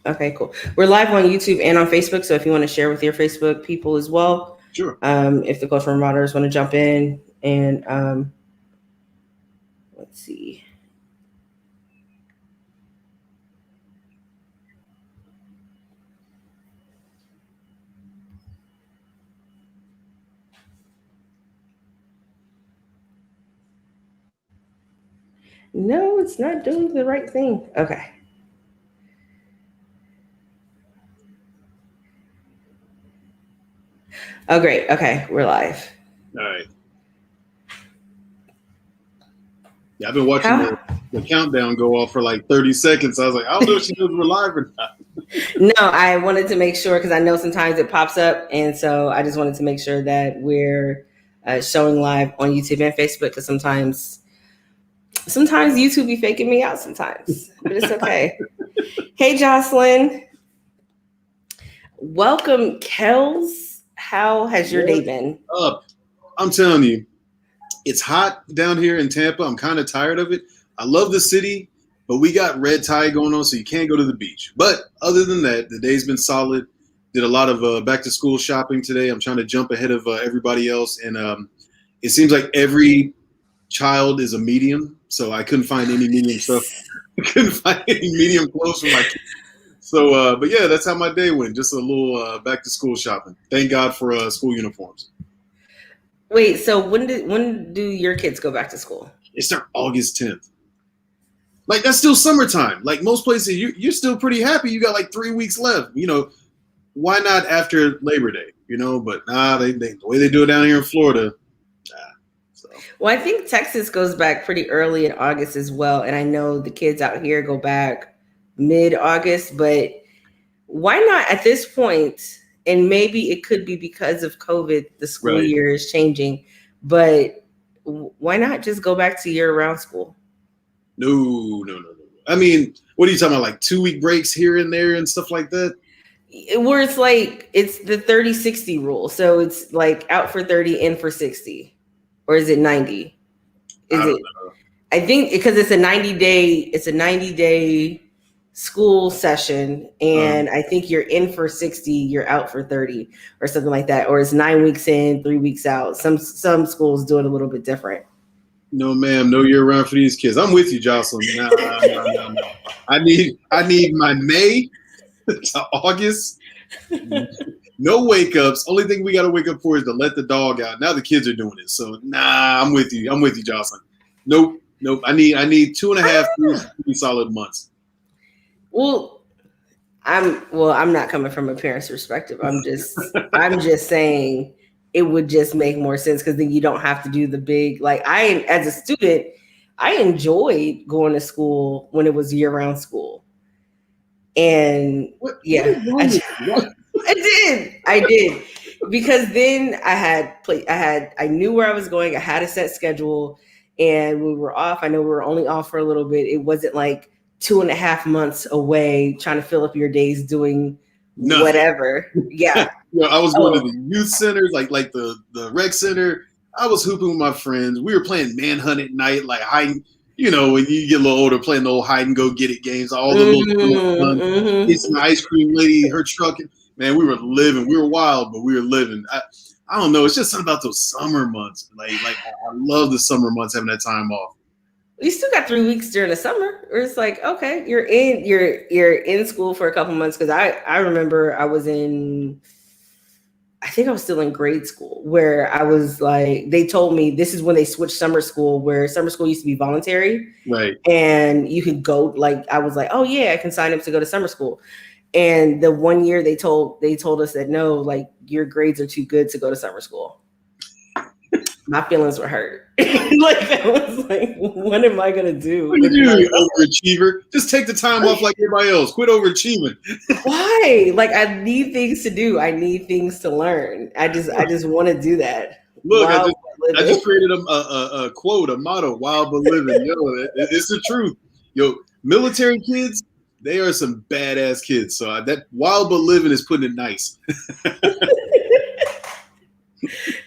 Okay, cool. We're live on YouTube and on Facebook, so if you want to share with your Facebook people as well, Sure. if the cultural moderators want to jump in and let's see. No, it's not doing the right thing. Okay. Oh, great. Okay, we're live. All right. Yeah, I've been watching How? the countdown go off for like 30 seconds. I was like, I don't know if she knows we're live or not. No, I wanted to make sure because I know sometimes it pops up, and so I just wanted to make sure that we're showing live on YouTube and Facebook because sometimes YouTube be faking me out sometimes, but it's okay. Hey, Jocelyn. Welcome, Kels. How has your day been? I'm telling you, it's hot down here in Tampa. I'm kind of tired of it. I love the city, but we got red tide going on, so you can't go to the beach. But other than that, the day's been solid. Did a lot of back to school shopping today. I'm trying to jump ahead of everybody else, and it seems like every child is a medium, so I couldn't find any medium stuff. I couldn't find any medium clothes for my kids. So, but yeah, that's how my day went. Just a little back to school shopping. Thank God for school uniforms. Wait, so when do your kids go back to school? They start August 10th. Like, that's still summertime. Like, most places, you're still pretty happy. You got like 3 weeks left. You know, why not after Labor Day? You know, but nah, the way they do it down here in Florida. So. Well, I think Texas goes back pretty early in August as well. And I know the kids out here go back mid-August, but why not at this point? And maybe it could be because of COVID, the school year is changing, but why not just go back to year-round school? No. I mean, what are you talking about? Like 2-week breaks here and there and stuff like that? Where it's like, it's the 30-60 rule. So it's like out for 30, in for 60. Or is it 90? I don't know. I think because it's a 90-day school session, and I think you're in for 60, you're out for 30 or something like that, or it's 9 weeks in, 3 weeks out. Some schools do it a little bit different. No, ma'am, no year round for these kids. I'm with you, Jocelyn. No. I need my May to August. No wake ups. Only thing we got to wake up for is to let the dog out. Now the kids are doing it. So I'm with you. I'm with you, Jocelyn. Nope. I need 2.5 3 solid months. Well, I'm not coming from a parent's perspective. I'm just saying it would just make more sense because then you don't have to do the big, like, as a student, I enjoyed going to school when it was year-round school. And I did. Because then I knew where I was going. I had a set schedule, and when we were off, I know we were only off for a little bit. It wasn't like 2.5 months away trying to fill up your days doing whatever. Yeah. I was going to the youth centers, like the rec center. I was hooping with my friends. We were playing Manhunt at night, like hiding. You know, when you get a little older, playing the old hide and go get it games. All the little it's an ice cream lady, her truck. Man, we were living. We were wild, but we were living. I don't know. It's just something about those summer months. Like I love the summer months, having that time off. You still got 3 weeks during the summer, where it's like, okay, you're in school for a couple months. Because I remember I think I was still in grade school, where I was like, they told me this is when they switched summer school, where summer school used to be voluntary, right? And you could go. Like, I was like, oh yeah, I can sign up to go to summer school. And the 1 year they told us that no, like, your grades are too good to go to summer school. My feelings were hurt. Like, I was like, what am I gonna do? What are you doing, overachiever? Just take the time off like everybody else. Quit overachieving. Why? Like, I need things to do. I need things to learn. I just want to do that. Look, I just created a quote, a motto: "Wild but living." Yo, it's the truth. Yo, military kids, they are some badass kids. So that wild but living is putting it nice.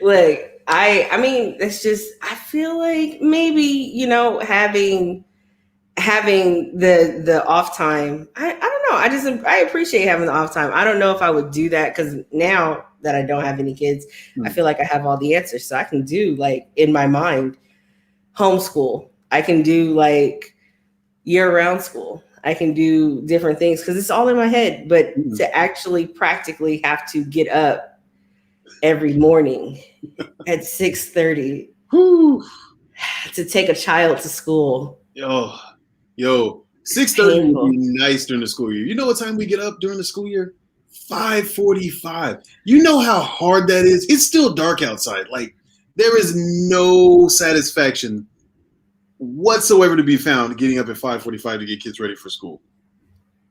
Like, I mean, it's just, I feel like maybe, you know, having the off time. I don't know. I appreciate having the off time. I don't know if I would do that because now that I don't have any kids, I feel like I have all the answers. So I can do like in my mind homeschool. I can do like year-round school. I can do different things because it's all in my head. But to actually practically have to get up every morning at 6:30 to take a child to school. Yo, 6:30 would be nice during the school year. You know what time we get up during the school year? 5:45. You know how hard that is? It's still dark outside. Like, there is no satisfaction whatsoever to be found getting up at 5:45 to get kids ready for school.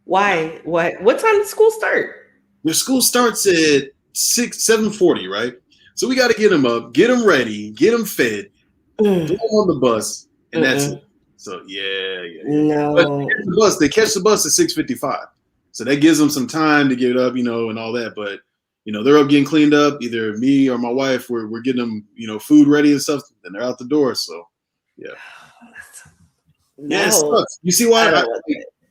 Why? What time does school start? Their school starts at 7:40, right? So we got to get them up, get them ready, get them fed, throw them on the bus, and that's it. So yeah. No. But they catch the bus at 6:55. So that gives them some time to get up, and all that. But they're up getting cleaned up. Either me or my wife, we're getting them, food ready and stuff, and they're out the door. So yeah. No. Yeah, it sucks. You see why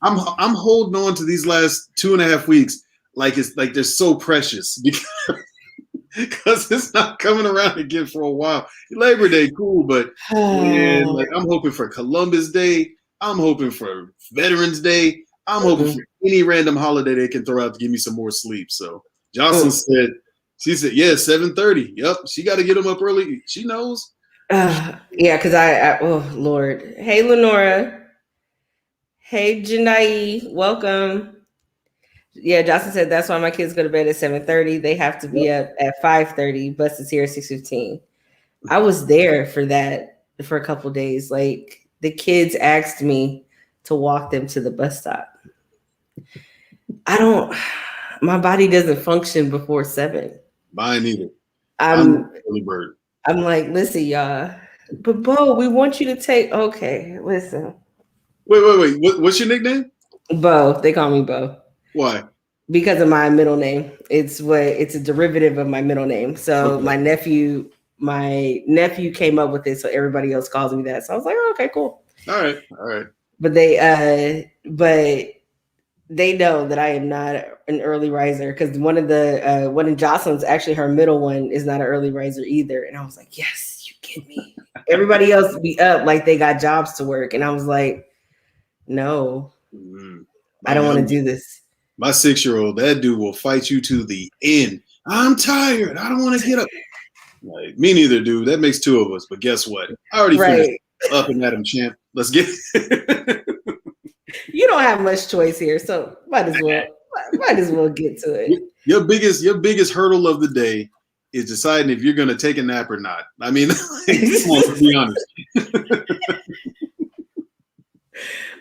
I'm holding on to these last 2.5 weeks like they're so precious because it's not coming around again for a while. Labor Day, cool, but man, like I'm hoping for Columbus Day. I'm hoping for Veterans Day. I'm hoping for any random holiday they can throw out to give me some more sleep. So Jocelyn said, yeah, 7:30. Yep, she got to get them up early. She knows. Yeah, because oh Lord. Hey, Lenora. Hey, Janai. Welcome. Yeah, Jocelyn said that's why my kids go to bed at 7:30. They have to be up at 5:30. Bus is here at 6:15. I was there for that for a couple of days. Like the kids asked me to walk them to the bus stop. My body doesn't function before 7. Mine either. I'm early bird. I'm like, listen, y'all. But Bo, we want you to take. Okay, listen. Wait. What's your nickname? Bo. They call me Bo. Why? Because of my middle name. It's a derivative of my middle name. So my nephew came up with it, so everybody else calls me that. So I was like, oh, okay, cool. All right. But they know that I am not an early riser because one of Jocelyn's, actually her middle one, is not an early riser either. And I was like, yes, you get me. Everybody else be up like they got jobs to work. And I was like, no, I don't want to do this. My 6-year-old, that dude will fight you to the end. I'm tired. I don't want to get up. Like, me neither, dude. That makes 2 of us. But guess what? I already finished up and at him, champ. Let's get it. You don't have much choice here, so might as well get to it. Your biggest hurdle of the day is deciding if you're going to take a nap or not. I mean, come on, let's be honest.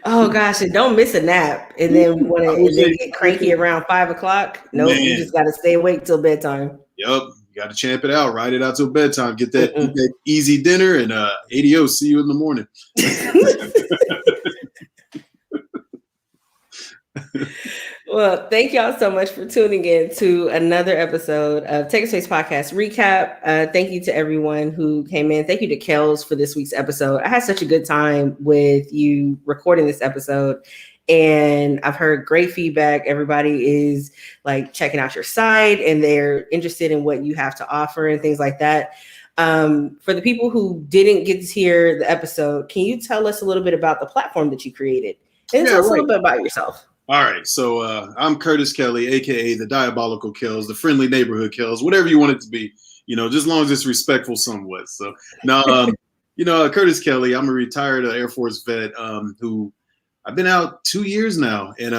Oh gosh, and don't miss a nap. And then when they get cranky around 5 o'clock, nope, you just got to stay awake till bedtime. Yep, you got to champ it out, ride it out till bedtime, get that easy dinner, and adios, see you in the morning. Well, thank y'all so much for tuning in to another episode of Take a Space Podcast Recap. Thank you to everyone who came in. Thank you to Kels for this week's episode. I had such a good time with you recording this episode, and I've heard great feedback. Everybody is like checking out your site, and they're interested in what you have to offer and things like that. For the people who didn't get to hear the episode, can you tell us a little bit about the platform that you created? And tell us a little bit about yourself. All right, so I'm Curtis Kelly, aka the Diabolical Kels, the Friendly Neighborhood Kels, whatever you want it to be, just as long as it's respectful somewhat. So now, Curtis Kelly, I'm a retired Air Force vet who I've been out 2 years now, and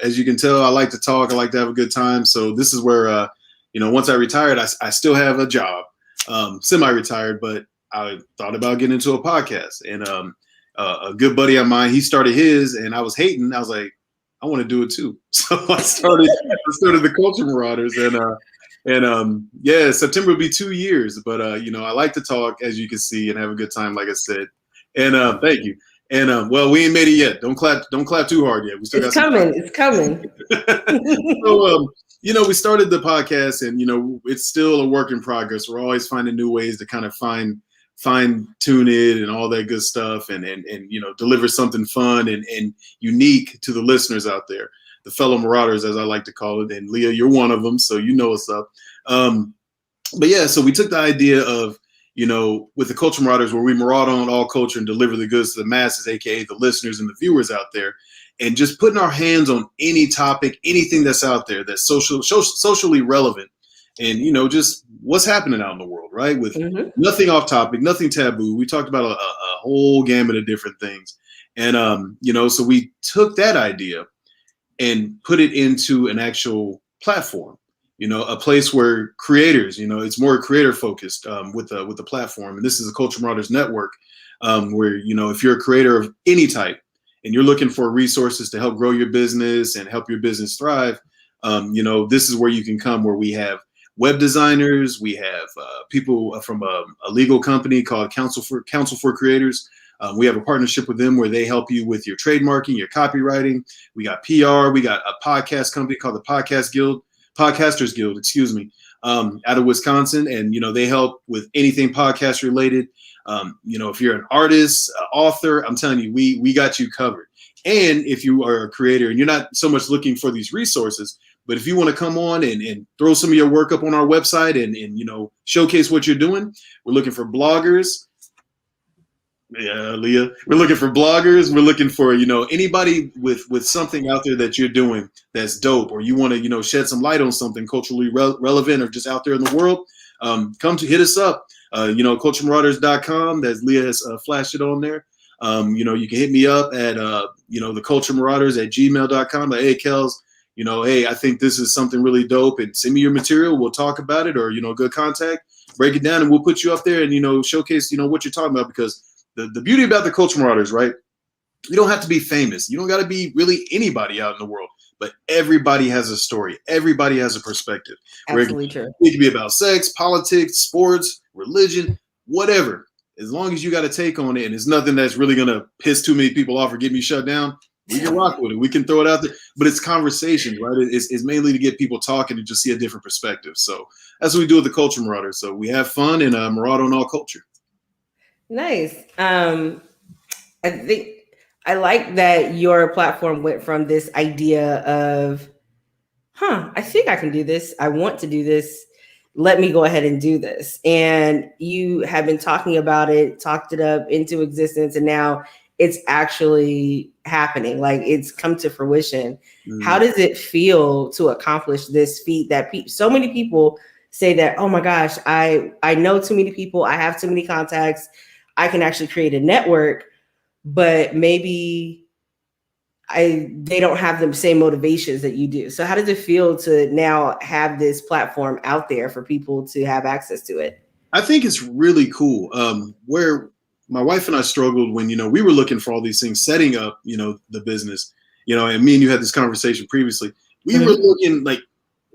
as you can tell, I like to talk, I like to have a good time. So this is where once I retired, I still have a job, semi-retired, but I thought about getting into a podcast, and a good buddy of mine, he started his, and I was hating. I was like, I want to do it too. So I started the Culture Marauders, and September will be 2 years. But I like to talk, as you can see, and have a good time, like I said. And thank you. And well, we ain't made it yet. Don't clap too hard yet. We still It's coming. So we started the podcast, and it's still a work in progress. We're always finding new ways to kind of find fine tune it and all that good stuff, and deliver something fun and unique to the listeners out there, the fellow Marauders, as I like to call it. And Leah, you're one of them, so you know what's up. But yeah, so we took the idea of, with the Culture Marauders, where we maraud on all culture and deliver the goods to the masses, aka the listeners and the viewers out there, and just putting our hands on any topic, anything that's out there that's socially relevant, and just what's happening out in the world, right? With nothing off topic, nothing taboo. We talked about a whole gamut of different things, and so we took that idea and put it into an actual platform. A place where creators, it's more creator focused with the platform. And this is a Culture Marauders network where, if you're a creator of any type and you're looking for resources to help grow your business and help your business thrive, this is where you can come, where we have web designers, we have people from a legal company called Counsel for Creators. We have a partnership with them where they help you with your trademarking, your copywriting. We got PR. We got a podcast company called the Podcasters Guild, out of Wisconsin. And, they help with anything podcast related. If you're an artist, author, I'm telling you, we got you covered. And if you are a creator and you're not so much looking for these resources, but if you want to come on and throw some of your work up on our website and showcase what you're doing, we're looking for bloggers. Yeah, Leah, we're looking for bloggers. We're looking for, anybody with something out there that you're doing that's dope, or you want to, shed some light on something culturally relevant or just out there in the world. Come to hit us up, culturemarauders.com. As Leah has flashed it on there. You can hit me up at, the culturemarauders@gmail.com. Like, hey, Kels, hey, I think this is something really dope, and send me your material. We'll talk about it, or, good contact, break it down, and we'll put you up there and, showcase, what you're talking about, because the beauty about the Culture Marauders, right? You don't have to be famous. You don't got to be really anybody out in the world, but everybody has a story. Everybody has a perspective. Absolutely true. It can be about sex, politics, sports, religion, whatever. As long as you got a take on it and it's nothing that's really going to piss too many people off or get me shut down, we can rock with it. We can throw it out there. But it's conversation, right? It's mainly to get people talking and just see a different perspective. So that's what we do with the Culture Marauders. So we have fun and maraud on all culture. Nice. I think I like that your platform went from this idea of, I think I can do this. I want to do this. Let me go ahead and do this. And you have been talking about it, talked it up into existence, and now it's actually happening. Like, it's come to fruition. How does it feel to accomplish this feat that so many people say that, oh my gosh, I know too many people. I have too many contacts. I can actually create a network, but maybe they don't have the same motivations that you do. So how does it feel to now have this platform out there for people to have access to it? I think it's really cool. Where my wife and I struggled when, we were looking for all these things, setting up, the business, and me and you had this conversation previously. We were looking like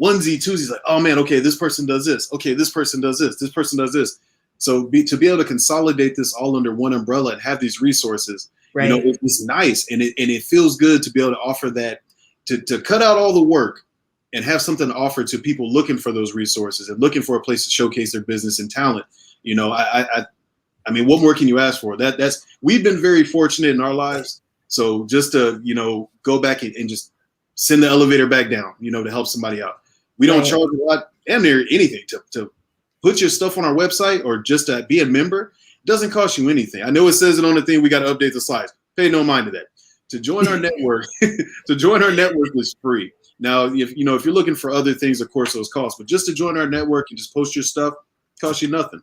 onesie, twosies, like, oh man, okay, this person does this. Okay, this person does this. This person does this. So to be able to consolidate this all under one umbrella and have these resources, right, it's nice. And it feels good to be able to offer that, to cut out all the work and have something to offer to people looking for those resources and looking for a place to showcase their business and talent. I mean, what more can you ask for? We've been very fortunate in our lives. So just to, go back and just send the elevator back down, to help somebody out. We don't charge a lot, damn near anything to put your stuff on our website or just to be a member. It doesn't cost you anything. I know it says it on the thing. We got to update the slides. Pay no mind to that. To join our network, is free. Now, if you're looking for other things, of course, those cost. But just to join our network and just post your stuff, costs you nothing.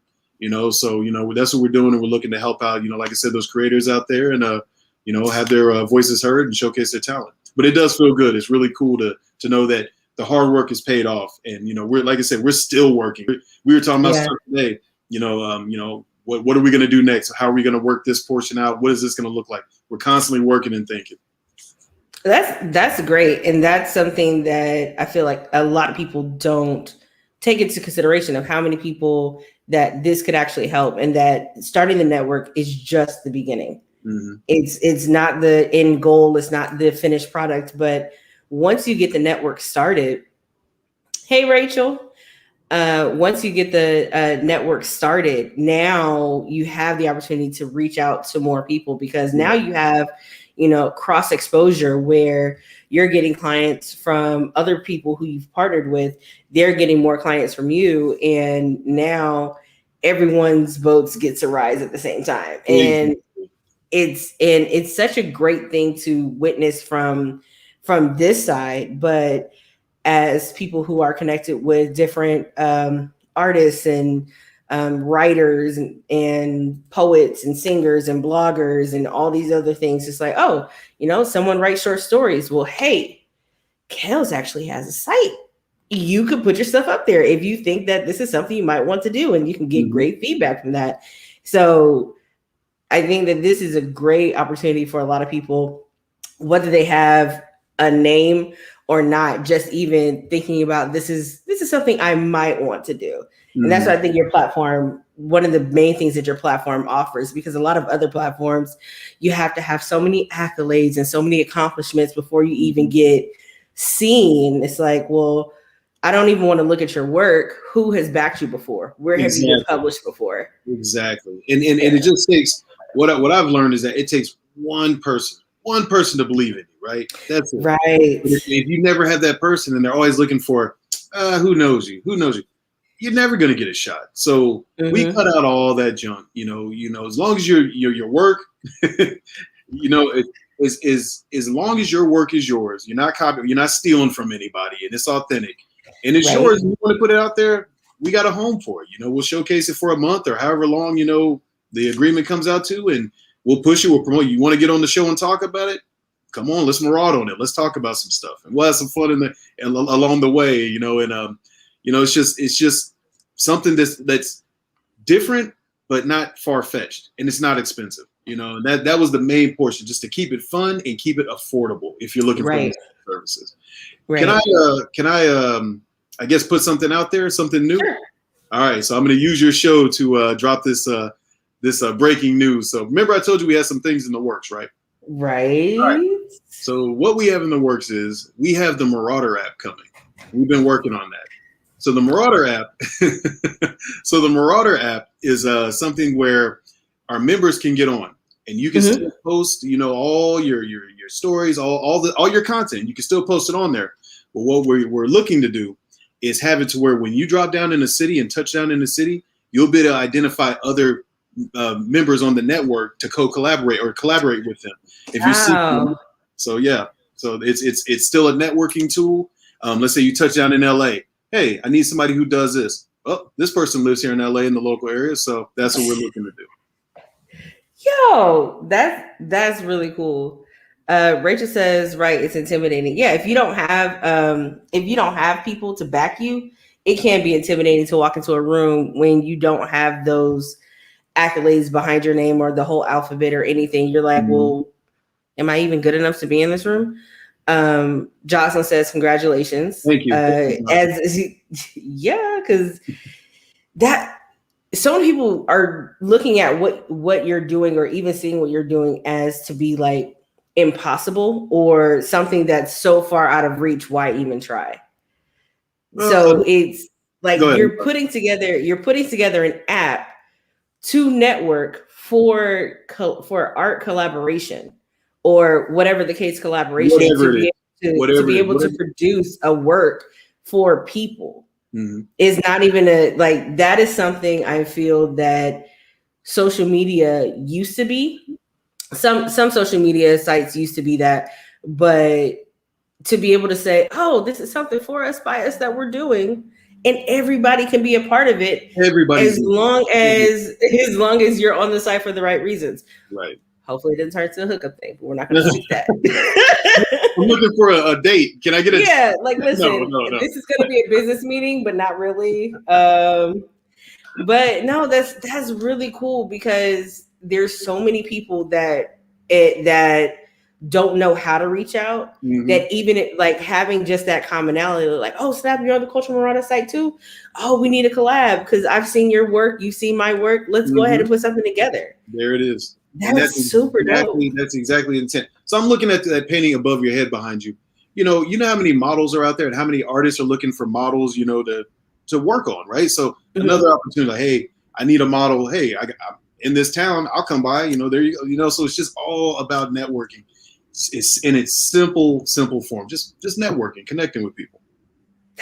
So that's what we're doing, and we're looking to help out. Like I said, those creators out there, and have their voices heard and showcase their talent. But it does feel good. It's really cool to know that the hard work is paid off, and we're, like I said, we're still working. We were talking about stuff today. What are we going to do next? How are we going to work this portion out? What is this going to look like? We're constantly working and thinking. That's great, and that's something that I feel like a lot of people don't take into consideration, of how many people that this could actually help, and that starting the network is just the beginning. It's not the end goal. It's not the finished product, but once you get the network started, hey, Rachel, once you get the network started, now you have the opportunity to reach out to more people because now you have, cross exposure where you're getting clients from other people who you've partnered with. They're getting more clients from you. And now everyone's boats get to rise at the same time. And it's such a great thing to witness from this side, but as people who are connected with different artists and writers and poets and singers and bloggers and all these other things. It's like, oh, someone writes short stories. Well, hey, Kels actually has a site. You could put your stuff up there if you think that this is something you might want to do, and you can get great feedback from that. So I think that this is a great opportunity for a lot of people, whether they have a name or not, just even thinking about this is something I might want to do. And that's what I think your platform, one of the main things that your platform offers, because a lot of other platforms, you have to have so many accolades and so many accomplishments before you even get seen. It's like, well, I don't even want to look at your work. Who has backed you before? Where have you been published before? Exactly. And it just takes, what I've learned is that it takes one person to believe in you, right? That's it. Right. If you never have that person and they're always looking for, who knows you? You're never going to get a shot. So we cut out all that junk, as long as your work, as long as your work is yours, you're not copying, you're not stealing from anybody, and it's authentic and it's yours. You want to put it out there, we got a home for it. We'll showcase it for a month or however long, the agreement comes out to, and we'll push it, we'll promote you. You want to get on the show and talk about it? Come on, let's maraud on it. Let's talk about some stuff, and we'll have some fun along the way, it's just something that's different, but not far-fetched, and it's not expensive. That was the main portion, just to keep it fun and keep it affordable if you're looking for services. Right. Can I guess put something out there, something new? Sure. All right, so I'm going to use your show to drop this breaking news. So remember, I told you we had some things in the works, right? Right. All right. So what we have in the works is we have the Marauder app coming. We've been working on that. So the Marauder app, is something where our members can get on, and you can still post, all your stories, all your content. You can still post it on there. But what we're looking to do is have it to where when you drop down in the city and touch down in the city, you'll be able to identify other members on the network to collaborate with them. If you see them. So yeah, so it's still a networking tool. Let's say you touch down in LA. Hey, I need somebody who does this. Oh, this person lives here in LA in the local area, so that's what we're looking to do. Yo, that's really cool. Rachel says, right, it's intimidating. Yeah, if you don't have people to back you, it can be intimidating to walk into a room when you don't have those accolades behind your name or the whole alphabet or anything. You're like, well, am I even good enough to be in this room? Jocelyn says, congratulations. Thank you. Because that so many people are looking at what you're doing or even seeing what you're doing as to be like impossible or something that's so far out of reach. Why even try? So it's like you're putting together an app to network for art collaboration or whatever the case, collaboration to be able to produce a work for people. Is not even that is something I feel that social media used to be. Some social media sites used to be that, but to be able to say, oh, this is something for us, by us, that we're doing, and everybody can be a part of it. As long as you're on the site for the right reasons. Right. Hopefully it didn't turn to a hookup thing, but we're not going to speak that. I'm looking for a date. Can I get a? Yeah, like listen, no. This is going to be a business meeting, but not really. But no, that's really cool because there's so many people that don't know how to reach out. That even like having just that commonality, like, oh snap, you're on the Cultural Marauder site too. Oh, we need a collab because I've seen your work, you've seen my work. Let's go ahead and put something together. There it is. That's super dope. That's exactly the intent. So I'm looking at that painting above your head behind you. You know how many models are out there and how many artists are looking for models, to to work on, right? So another opportunity, like, hey, I need a model. Hey, I'm in this town. I'll come by. There you go. So it's just all about networking. It's in its simple form. Just networking, connecting with people.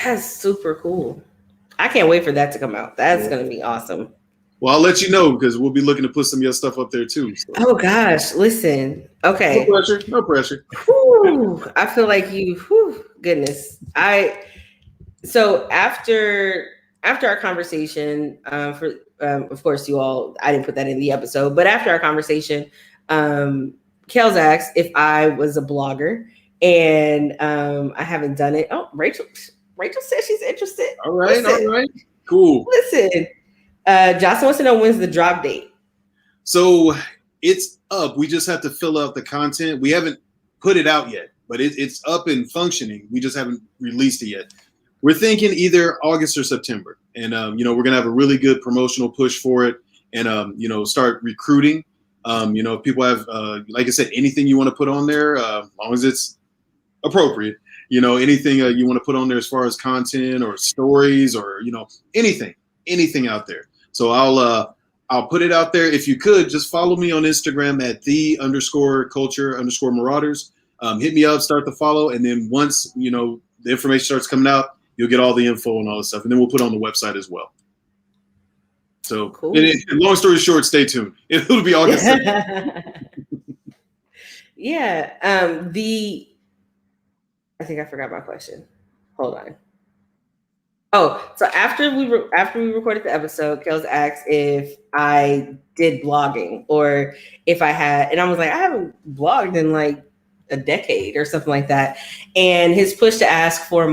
That's super cool. I can't wait for that to come out. That's going to be awesome. Well, I'll let you know because we'll be looking to put some of your stuff up there too. So. Oh gosh, listen. Okay. No pressure. Whew, I feel like goodness. So after our conversation, of course you all, I didn't put that in the episode, but after our conversation, Kels asked if I was a blogger, and I haven't done it. Oh, Rachel says she's interested. All right. Cool. Listen, Jocelyn wants to know when's the drop date. So it's up. We just have to fill out the content. We haven't put it out yet, but it's up and functioning. We just haven't released it yet. We're thinking either August or September. And, we're going to have a really good promotional push for it and, start recruiting. If people have, like I said, anything you want to put on there, as long as it's appropriate, anything you want to put on there as far as content or stories or, anything out there. So I'll put it out there. If you could just follow me on Instagram at _culture_marauders. Hit me up, start the follow. And then once, the information starts coming out, you'll get all the info and all this stuff. And then we'll put it on the website as well. So cool. And long story short, stay tuned. It'll be August. Yeah. I think I forgot my question. Hold on. Oh, so after we recorded the episode, Kels asked if I did blogging or if I had, and I was like, I haven't blogged in like a decade or something like that. And his push to ask for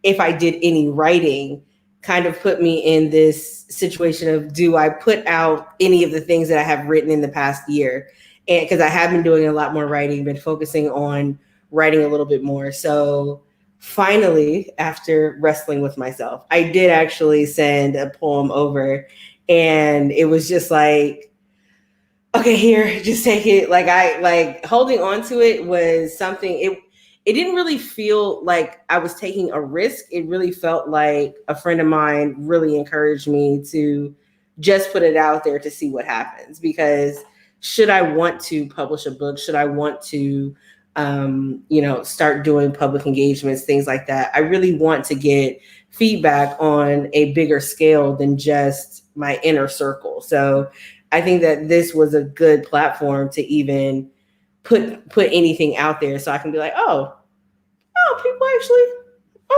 if I did any writing kind of put me in this situation of, do I put out any of the things that I have written in the past year? And because I have been doing a lot more writing, been focusing on writing a little bit more. So finally, after wrestling with myself, I did actually send a poem over, and it was just like, okay, here, just take it. Like holding on to it was something, it didn't really feel like I was taking a risk. It really felt like a friend of mine really encouraged me to just put it out there to see what happens. Because should I want to publish a book, should I want to start doing public engagements, things like that, I really want to get feedback on a bigger scale than just my inner circle. So I think that this was a good platform to even put anything out there, so I can be like, oh, people actually,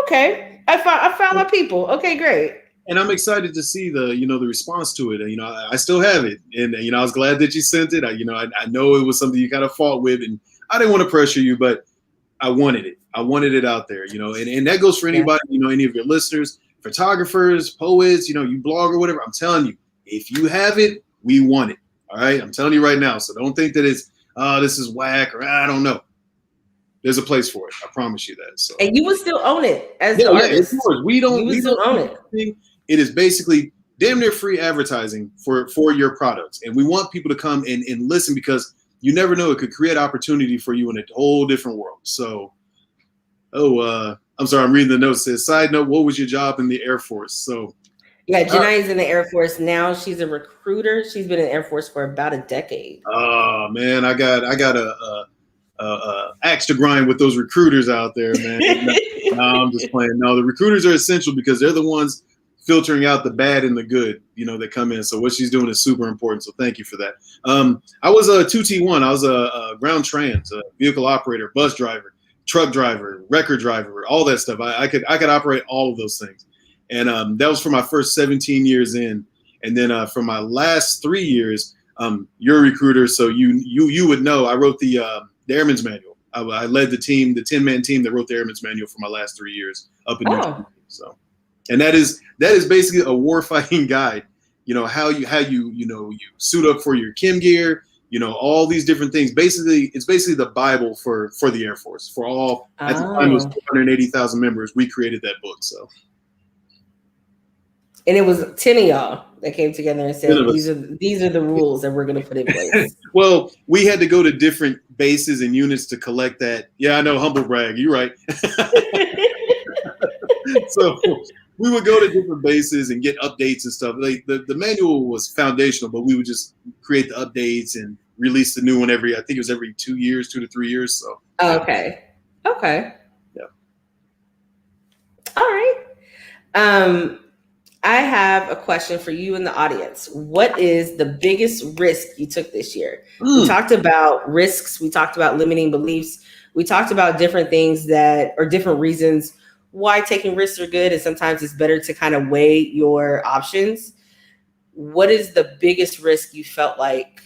okay, I found my people. Okay, great. And I'm excited to see the response to it. And, I still have it, and I was glad that you sent it. I know it was something you kind of fought with, and I didn't want to pressure you, but I wanted it. I wanted it out there, and that goes for anybody, any of your listeners, photographers, poets, you blog or whatever. I'm telling you, if you have it, we want it. All right. I'm telling you right now. So don't think that it's, this is whack, or I don't know. There's a place for it. I promise you that. So. And you would still own it as the artist. Of course. We don't own it. It is basically damn near free advertising for your products. And we want people to come and listen, because you never know, it could create opportunity for you in a whole different world. So, I'm sorry, I'm reading the notes. It says, side note, what was your job in the Air Force? So, yeah, Janai is in the Air Force now. She's a recruiter. She's been in the Air Force for about a decade. Oh man, I got a axe to grind with those recruiters out there, man. No, I'm just playing. No, the recruiters are essential because they're the ones filtering out the bad and the good, that come in. So what she's doing is super important. So thank you for that. I was a 2T1. I was a ground trans, a vehicle operator, bus driver, truck driver, record driver, all that stuff. I could operate all of those things. And that was for my first 17 years in. And then for my last 3 years, you're a recruiter, so you would know. I wrote the Airman's Manual. I led the team, the 10-man team that wrote the Airman's Manual for my last 3 years up in New York. So, and that is basically a warfighting guide. How you suit up for your chem gear. All these different things. Basically, it's basically the Bible for the Air Force. For all at the time, it was 280,000 members. We created that book. So. And it was 10 of y'all that came together and said, these are the rules that we're going to put in place. Well, we had to go to different bases and units to collect that. Yeah, I know, humble brag. You're right. So we would go to different bases and get updates and stuff. Like the manual was foundational, but we would just create the updates and release the new one I think it was every 2 years, 2 to 3 years. So Okay. Yeah. All right. I have a question for you in the audience. What is the biggest risk you took this year? We talked about risks. We talked about limiting beliefs. We talked about different things different reasons why taking risks are good. And sometimes it's better to kind of weigh your options. What is the biggest risk you felt like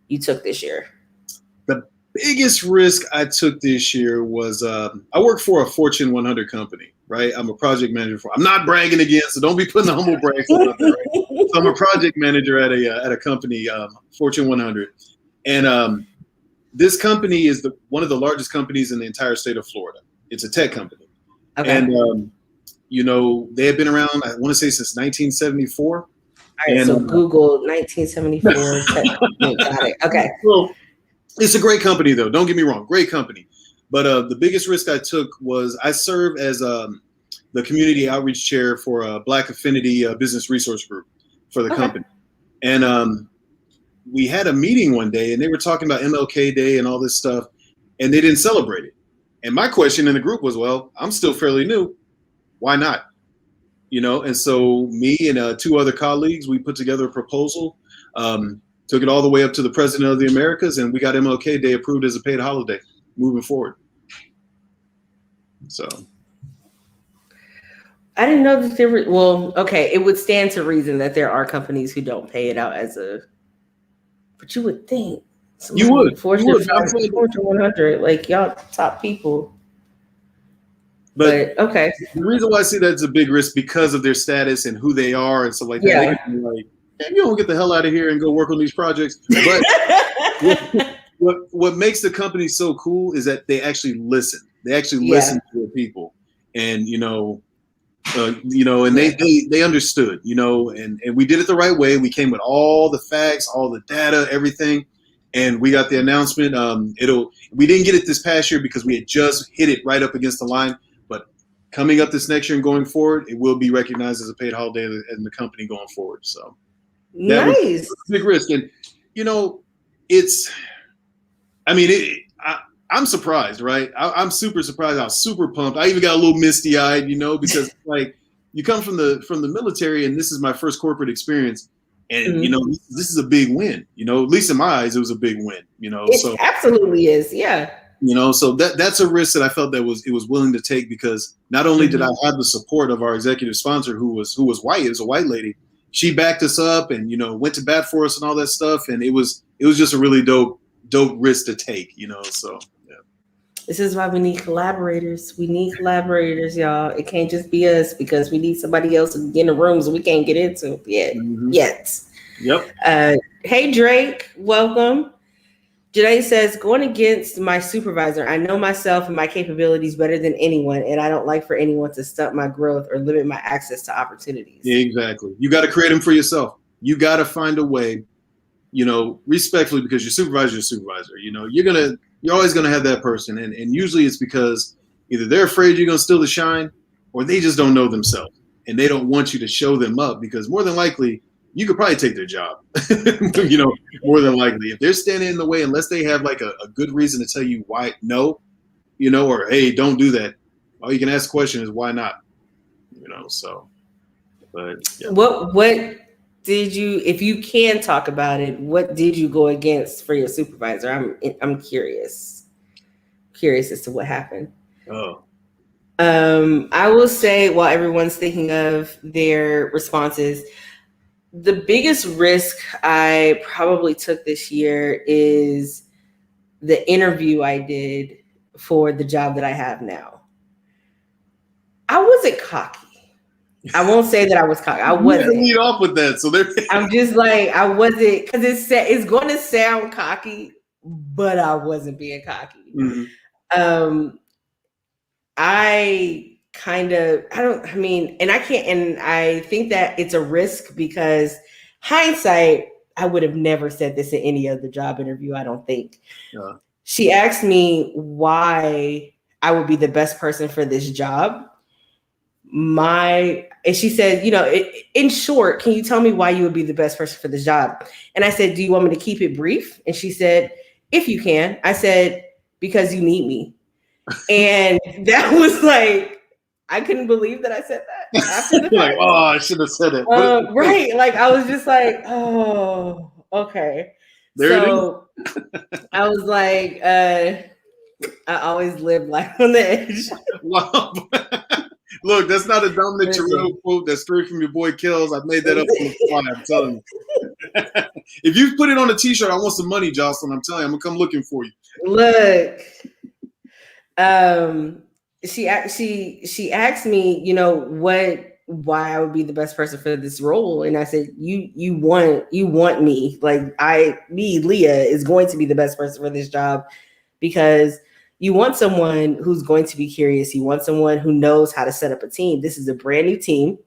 you took this year? The biggest risk I took this year was I work for a Fortune 100 company, right? I'm a project manager I'm not bragging again, so don't be putting the humble brag stuff out there, right? So I'm a project manager at a company, Fortune 100. And this company is one of the largest companies in the entire state of Florida. It's a tech company. Okay. And, they have been around, I want to say, since 1974. All right, so Google 1974. Got it. Okay. Well, it's a great company, though. Don't get me wrong. Great company. But the biggest risk I took was I serve as the community outreach chair for a Black Affinity Business Resource Group for the company. And we had a meeting one day, and they were talking about MLK Day and all this stuff, and they didn't celebrate it. And my question in the group was, well, I'm still fairly new. Why not? And so me and 2 other colleagues, we put together a proposal, took it all the way up to the President of the Americas, and we got MLK Day approved as a paid holiday moving forward. So I didn't know that there were, it would stand to reason that there are companies who don't pay it out but you would think. You would. Fortune 100, like y'all top people. But okay. The reason why I see that it's a big risk because of their status and who they are and stuff like that. Yeah. They can be like, you don't get the hell out of here and go work on these projects. But what makes the company so cool is that they actually listen. They actually listen to their people, and and they understood, and we did it the right way. We came with all the facts, all the data, everything. And we got the announcement. We didn't get it this past year because we had just hit it right up against the line. But coming up this next year and going forward, it will be recognized as a paid holiday in the company going forward. So that was a big risk. And I'm surprised, right? I'm super surprised. I was super pumped. I even got a little misty eyed, because like you come from the military, and this is my first corporate experience. And, this is a big win, at least in my eyes, it was a big win, It absolutely is. Yeah. So that's a risk that I felt it was willing to take, because not only did I have the support of our executive sponsor, who was white, it was a white lady. She backed us up and, went to bat for us and all that stuff. And it was just a really dope risk to take, so. This is why we need collaborators. We need collaborators, y'all. It can't just be us, because we need somebody else to get in the rooms we can't get into yet. Yep. Hey, Drake, welcome. Janae says, going against my supervisor, I know myself and my capabilities better than anyone, and I don't like for anyone to stunt my growth or limit my access to opportunities. Exactly. You got to create them for yourself. You got to find a way, respectfully, because your supervisor is your supervisor. You're always going to have that person. And usually it's because either they're afraid you're going to steal the shine, or they just don't know themselves and they don't want you to show them up, because more than likely you could probably take their job, more than likely. If they're standing in the way, unless they have like a good reason to tell you why no, or, hey, don't do that. All you can ask the question is, why not? But yeah. What did you, if you can talk about it, what did you go against for your supervisor? I'm curious as to what happened. I will say, while everyone's thinking of their responses, the biggest risk I probably took this year is the interview I did for the job that I have now. I wasn't cocky. I won't say that I was cocky. I wasn't. Lead off with that. So I'm just like, I wasn't, because it's going to sound cocky, but I wasn't being cocky. Mm-hmm. I think that it's a risk, because hindsight, I would have never said this in any other job interview, I don't think. Yeah. She asked me why I would be the best person for this job. and she said, in short, can you tell me why you would be the best person for this job? And I said, do you want me to keep it brief? And she said, if you can. I said, because you need me. And that was like, I couldn't believe that I said that after the like, oh, I should have said it. Right. Like, I was just like, oh, okay. So I was like, I always live life on the edge. Wow. Look, that's not a Dominic Toretto quote. That's straight from your boy Kells. I made that up on the fly. I'm telling you. If you put it on a T-shirt, I want some money, Jocelyn. I'm telling you, I'm gonna come looking for you. Look, she asked me, why I would be the best person for this role, and I said, you want me, like Leah is going to be the best person for this job, because you want someone who's going to be curious. You want someone who knows how to set up a team. This is a brand new team.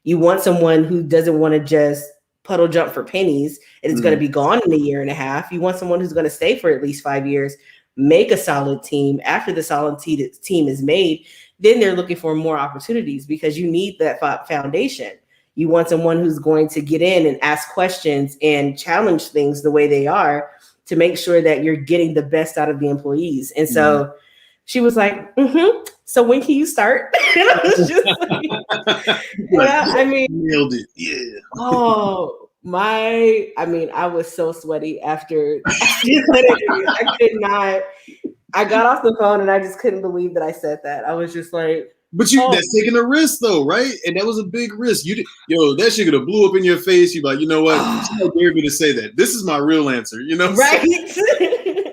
You want someone who doesn't want to just puddle jump for pennies and it's going to be gone in a year and a half. You want someone who's going to stay for at least 5 years, make a solid team. After the solid team is made, then they're looking for more opportunities, because you need that foundation. You want someone who's going to get in and ask questions and challenge things the way they are, to make sure that you're getting the best out of the employees. And so she was like, so when can you start? And I was just like, nailed it. Yeah. I was so sweaty after I could not. I got off the phone and I just couldn't believe that I said that. I was just like, but that's taking a risk though, right? And that was a big risk. That shit could have blew up in your face. You're like, you know what? You dare me to say that. This is my real answer, Right.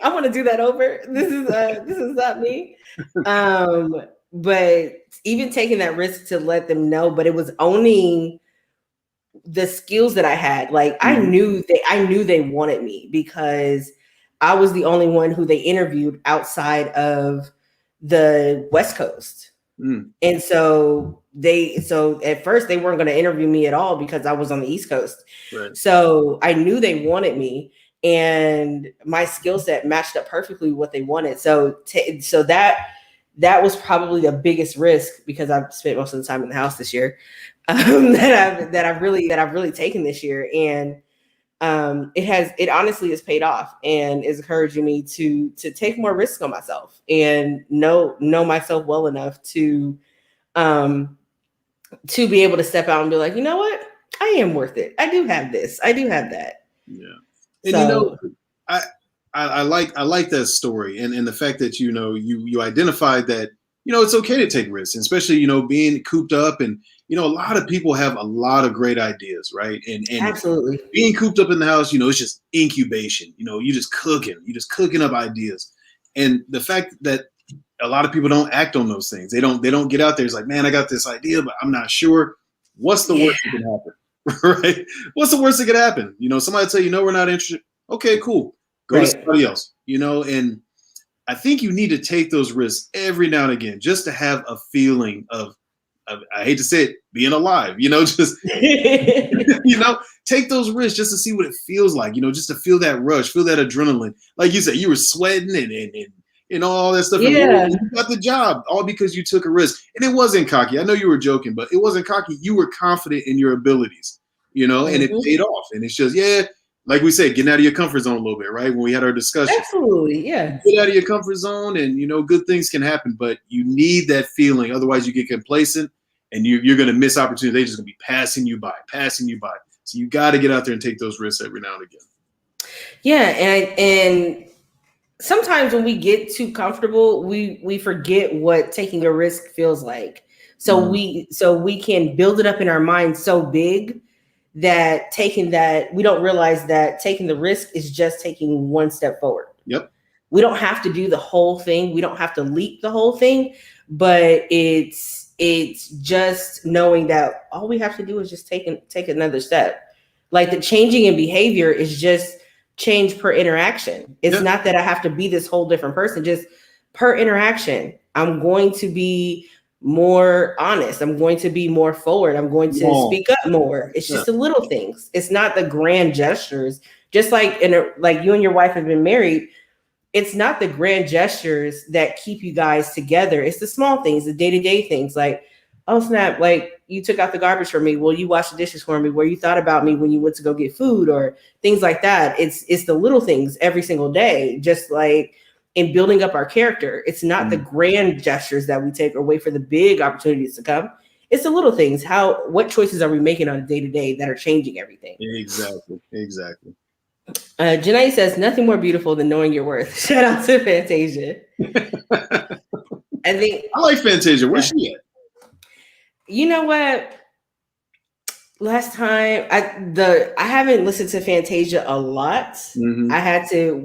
I want to do that over. This is not me. But even taking that risk to let them know, but it was owning the skills that I had. Like I knew they wanted me, because I was the only one who they interviewed outside of the West Coast. And so at first they weren't going to interview me at all because I was on the East Coast. Right. So I knew they wanted me, and my skill set matched up perfectly with what they wanted. So that was probably the biggest risk, because I've spent most of the time in the house this year, that I've really taken this year. And it honestly has paid off and is encouraging me to take more risks on myself and know myself well enough to be able to step out and be like, you know what, I am worth it. I do have this. I do have that. Yeah. And I like that story, and the fact that you identified that it's okay to take risks, especially being cooped up, and a lot of people have a lot of great ideas, right? And absolutely, being cooped up in the house, it's just incubation. You're just cooking up ideas, and the fact that a lot of people don't act on those things, they don't get out there. It's like, man, I got this idea, but I'm not sure. What's the worst that can happen, right? What's the worst that could happen? Somebody tell you, no, we're not interested. Okay, cool. Go to somebody else. And I think you need to take those risks every now and again, just to have a feeling of I hate to say it, being alive, just, take those risks just to see what it feels like, just to feel that rush, feel that adrenaline. Like you said, you were sweating and all that stuff. Yeah. And you got the job all because you took a risk. And it wasn't cocky. I know you were joking, but it wasn't cocky. You were confident in your abilities, and it paid off. And it's just, like we said, getting out of your comfort zone a little bit, right? When we had our discussion. Absolutely, yeah. Get out of your comfort zone, and good things can happen, but you need that feeling. Otherwise, you get complacent, and you're going to miss opportunities. They're just going to be passing you by. So you got to get out there and take those risks every now and again. Yeah, and sometimes when we get too comfortable, we forget what taking a risk feels like. So we can build it up in our mind so big that we don't realize that taking the risk is just taking one step forward. Yep. We don't have to do the whole thing. We don't have to leap the whole thing, but it's just knowing that all we have to do is just take another step. Like the changing in behavior is just change per interaction. It's not that I have to be this whole different person, just per interaction. I'm going to be more honest. I'm going to be more forward. I'm going to speak up more. It's just the little things. It's not the grand gestures. Just like like you and your wife have been married, it's not the grand gestures that keep you guys together. It's the small things, the day-to-day things. Like oh snap, like you took out the garbage for me. Well, you washed the dishes for me. Where you thought about me when you went to go get food or things like that. It's the little things every single day, just like in building up our character. It's not the grand gestures that we take or wait for the big opportunities to come. It's the little things. What choices are we making on a day to day that are changing everything? Exactly. Janae says nothing more beautiful than knowing your worth. Shout out to Fantasia. I like Fantasia. Where's she at? You know what? Last time I haven't listened to Fantasia a lot. Mm-hmm. I had to.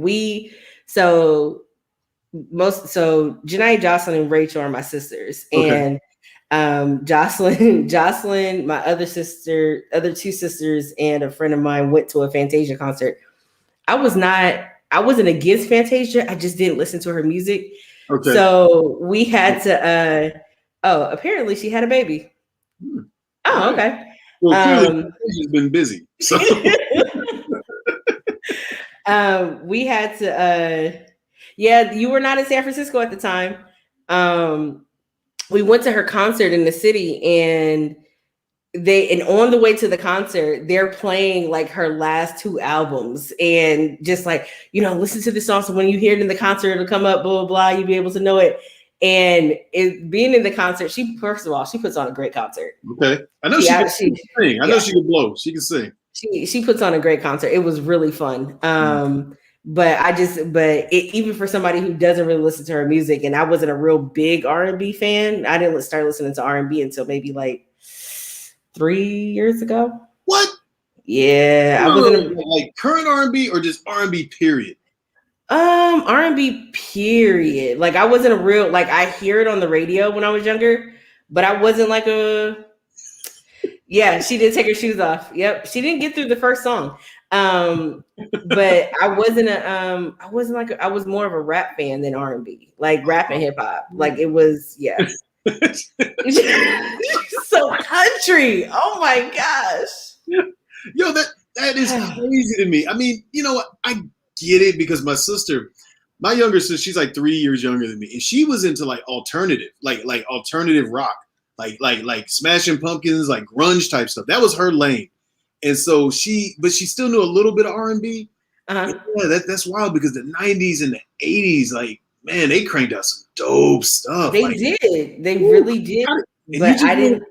Janae, Jocelyn, and Rachel are my sisters, okay. and Jocelyn, my other two sisters, and a friend of mine went to a Fantasia concert. I wasn't against Fantasia. I just didn't listen to her music. Okay. So we had to. Apparently she had a baby. Oh, okay. Well, clearly she's been busy. So we had to. Yeah, you were not in San Francisco at the time. We went to her concert in the city, and on the way to the concert, they're playing like her last two albums, and just like, listen to this song. So when you hear it in the concert, it'll come up, blah, blah, blah. You'll be able to know it. And being in the concert, she puts on a great concert. Okay. I know she can sing. I know she can blow. She can sing. She puts on a great concert. It was really fun. But even for somebody who doesn't really listen to her music, and I wasn't a real big R&B fan, I didn't start listening to R&B until maybe like 3 years ago. What? Yeah, I wasn't like current R&B or just R&B period. R&B period. Like I wasn't a real, like I hear it on the radio when I was younger, but I wasn't like yeah, she did take her shoes off. Yep. She didn't get through the first song. But I was more of a rap fan than R&B, like rap and hip hop. Like it was, yeah. So country. Oh my gosh. Yo, that is crazy to me. I mean, you know what? I get it because my younger sister, she's like 3 years younger than me, and she was into like alternative, like alternative rock, like Smashing Pumpkins, like grunge type stuff. That was her lane, and so she still knew a little bit of R&B. Yeah, that's wild because the 90s and the 80s, like man, they cranked out some dope stuff. They did, they really did. But I didn't.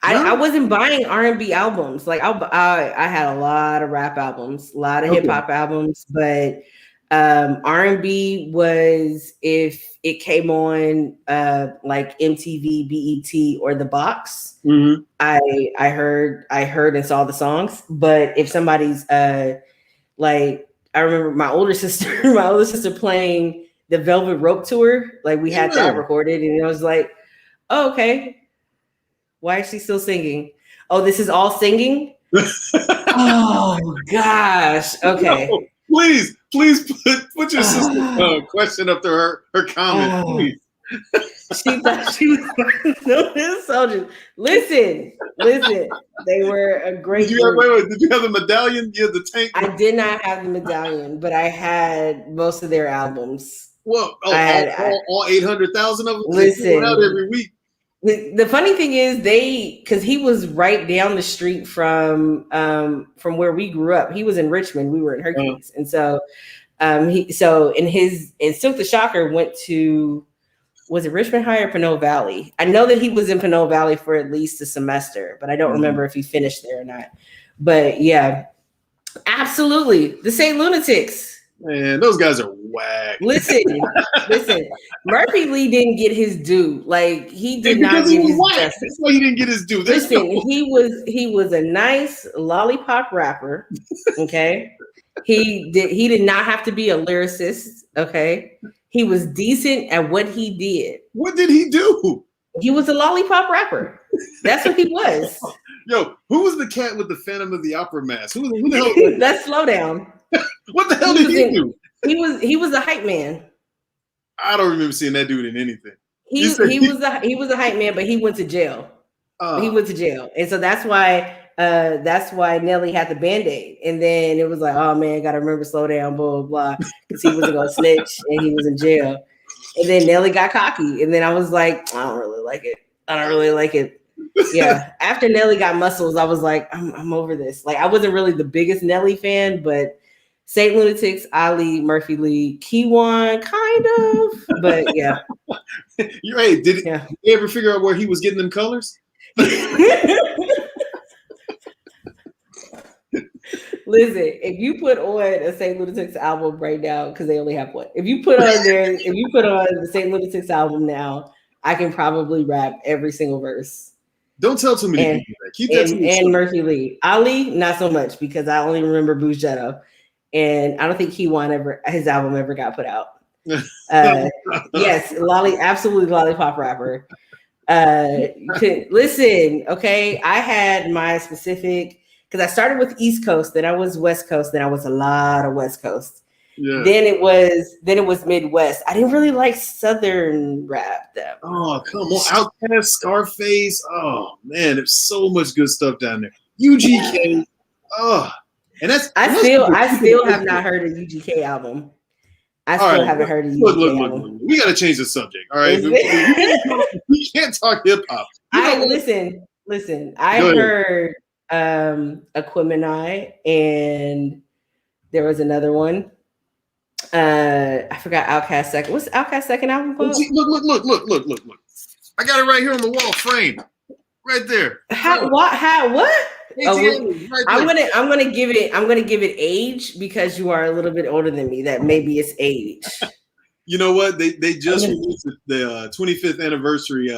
I wasn't buying R&B albums. Like I had a lot of rap albums, a lot of hip hop albums, but R&B was if it came on like MTV, BET, or The Box. Mm-hmm. I heard and saw the songs. But if somebody's like, I remember my older sister playing the Velvet Rope tour. Like we had that recorded, and it was like, oh, okay. Why is she still singing? Oh, this is all singing? Oh, gosh. Okay. No, please put your sister's question up to her comment, please. She thought she was no soldiers. Listen. They were a great Did you have the medallion? You had the tank? I did not have the medallion, but I had most of their albums. Well, all 800,000 of them? Listen. Out every week. The funny thing is because he was right down the street from where we grew up. He was in Richmond. We were in Hercules. And so Silk the Shocker went to, was it Richmond High or Pinot Valley? I know that he was in Pinot Valley for at least a semester, but I don't remember if he finished there or not. But yeah, absolutely. The St. Lunatics. Man, those guys are whack. Listen. Murphy Lee didn't get his due. Like he did not get his justice. That's why he didn't get his due. He was a nice lollipop rapper. Okay, he did not have to be a lyricist. Okay, he was decent at what he did. What did he do? He was a lollipop rapper. That's what he was. Yo, who was the cat with the Phantom of the Opera mask? Who the hell was that? That's Slowdown. What the hell did he do? He was a hype man. I don't remember seeing that dude in anything. He was a hype man, but he went to jail. He went to jail, and so that's why Nelly had the Band-Aid. And then it was like, oh man, gotta remember, slow down, blah blah, because he wasn't gonna snitch and he was in jail. And then Nelly got cocky, and then I was like, I don't really like it. I don't really like it. Yeah. After Nelly got muscles, I was like, I'm over this. Like, I wasn't really the biggest Nelly fan, but Saint Lunatics, Ali, Murphy Lee, Kiwan, kind of. But yeah. You're right. Did you ever figure out where he was getting them colors? Listen, if you put on a Saint Lunatics album right now, because they only have one. If you put on the Saint Lunatics album now, I can probably rap every single verse. Don't tell too many people that. Keep that to yourself. And Murphy Lee. Ali, not so much, because I only remember Bugetto. And I don't think his album ever got put out. Yes, absolutely lollipop rapper. Listen, okay, I had my specific, because I started with East Coast, then I was West Coast, then I was a lot of West Coast. Yeah. Then it was Midwest. I didn't really like Southern rap though. Oh, come on. Outkast, Scarface. Oh man, there's so much good stuff down there. UGK. Oh, and I still have not heard a UGK album. I still haven't heard a UGK album. Look. We gotta change the subject. All right. We can't talk hip hop. Listen. I heard Aquemini, and there was another one. I forgot Outkast second. What's Outkast second album called? Look. I got it right here on the wall frame. Right there. What? Right I'm gonna give it age because you are a little bit older than me. That maybe it's age. You know what? They just released the 25th anniversary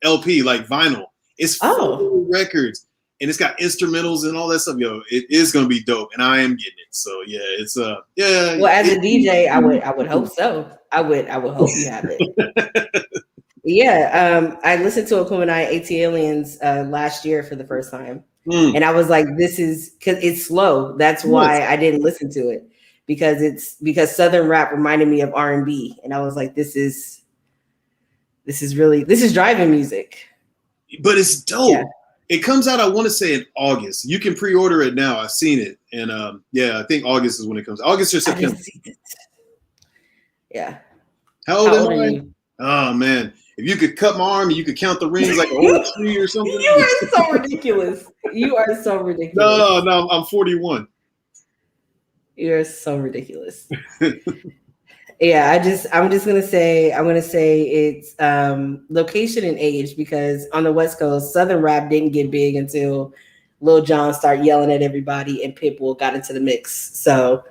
LP, like vinyl. It's full records. And it's got instrumentals and all that stuff. Yo, it is gonna be dope, and I am getting it. So yeah, it's yeah. Well, as a DJ, I would hope so. I would hope you have it. Yeah, I listened to Aquemini ATLiens last year for the first time, and I was like, "This is because it's slow." That's why I didn't listen to it because Southern rap reminded me of R&B, and I was like, "This is driving music." But it's dope. Yeah. It comes out, I want to say, in August. You can pre-order it now. I've seen it. And I think August is when it comes. August or September. Yeah. How old am I? Oh, man. If you could cut my arm and you could count the rings like a old tree or something. You are so ridiculous. No, I'm 41. You're so ridiculous. Yeah, I'm gonna say it's location and age, because on the West Coast, Southern rap didn't get big until Lil Jon started yelling at everybody and Pitbull got into the mix. So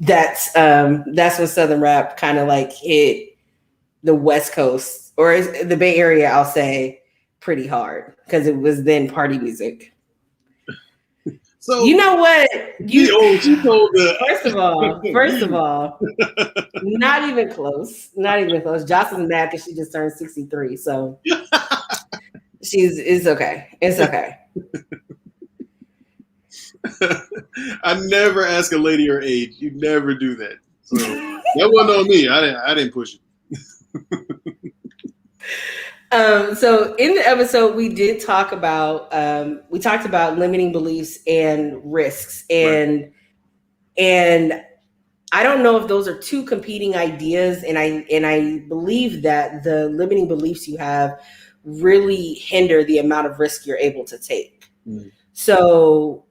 that's when Southern rap kind of like hit the West Coast or the Bay Area, I'll say, pretty hard, because it was then party music. So you know what? First of all, not even close. Jocelyn's mad because she just turned 63. So it's okay. It's okay. I never ask a lady her age. You never do that. So that wasn't on me. I didn't push it. So in the episode, we did talk about limiting beliefs and risks, and I don't know if those are two competing ideas, and I believe that the limiting beliefs you have really hinder the amount of risk you're able to take. So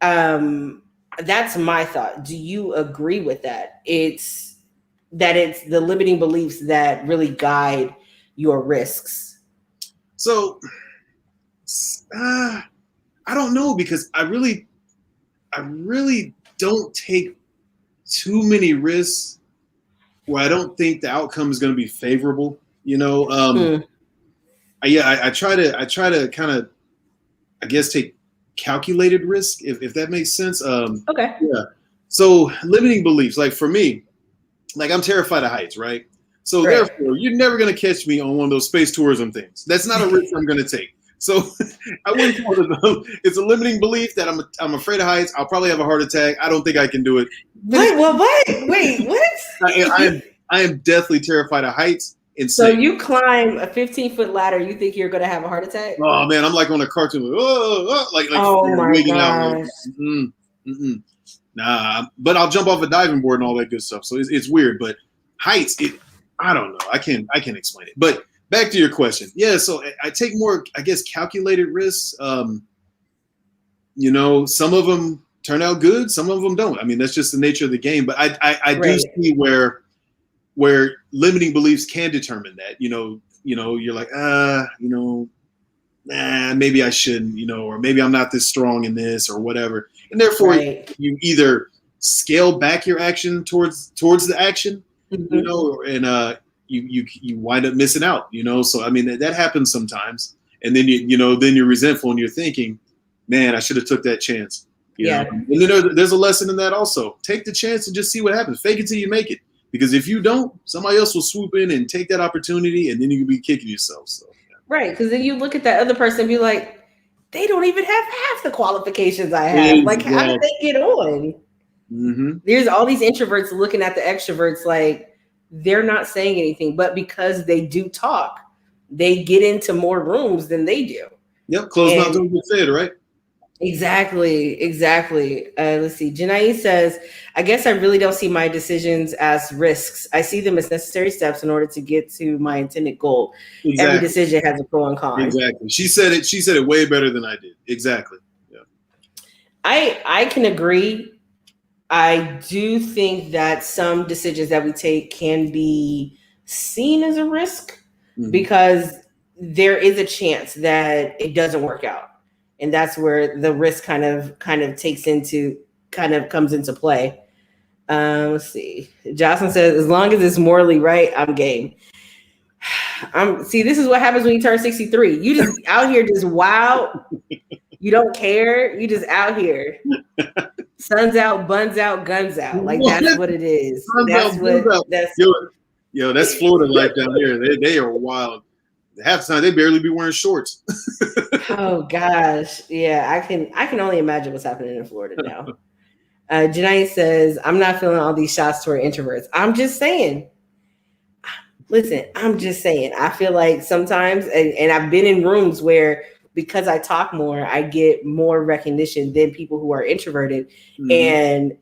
that's my thought. Do you agree with that? It's the limiting beliefs that really guide your risks. So I don't know, because I really don't take too many risks where I don't think the outcome is going to be favorable. You know, I try to kind of, I guess, take calculated risk, if that makes sense. Okay. Yeah. So limiting beliefs, like for me, like I'm terrified of heights, right? So therefore, you're never going to catch me on one of those space tourism things. That's not a risk I'm going to take. So I wouldn't call it. It's a limiting belief that I'm afraid of heights. I'll probably have a heart attack. I don't think I can do it. Wait, what? I am deathly terrified of heights. So you climb a 15-foot ladder, you think you're going to have a heart attack? Oh man, I'm like on a cartoon, like oh my wigging gosh. out. Nah, but I'll jump off a diving board and all that good stuff. So it's weird, but heights, I don't know. I can't explain it. But back to your question. Yeah, so I take more, I guess, calculated risks. Some of them turn out good, some of them don't. I mean, that's just the nature of the game. But I do see where limiting beliefs can determine that. You're like, maybe I shouldn't, or maybe I'm not this strong in this or whatever. And therefore, you either scale back your action towards the action, and you wind up missing out, So I mean that happens sometimes, and then then you're resentful and you're thinking, man, I should have took that chance. You know? And then there's a lesson in that also. Take the chance and just see what happens. Fake it till you make it. Because if you don't, somebody else will swoop in and take that opportunity, and then you can be kicking yourself. So right, because then you look at that other person and be like, they don't even have half the qualifications I have. Like, how did they get on? Mm-hmm. There's all these introverts looking at the extroverts like they're not saying anything, but because they do talk, they get into more rooms than they do. Yep, closed mouth don't get fed, right? Exactly. Let's see. Janai says, I guess I really don't see my decisions as risks. I see them as necessary steps in order to get to my intended goal. Exactly. Every decision has a pro and con. Exactly. She said it way better than I did. Exactly. Yeah. I can agree. I do think that some decisions that we take can be seen as a risk because there is a chance that it doesn't work out. And that's where the risk kind of comes into play. Let's see. Jocelyn says, as long as it's morally right, I'm game. See, this is what happens when you turn 63. You just out here just wild. You don't care. You just out here. Sun's out, buns out, guns out. Like that's what it is. That's Florida life down here. They are wild. Half the time they barely be wearing shorts. Oh gosh. Yeah, I can only imagine what's happening in Florida now. Janai says, I'm not feeling all these shots toward introverts. I'm just saying. Listen, I'm just saying. I feel like sometimes, and I've been in rooms where because I talk more, I get more recognition than people who are introverted. And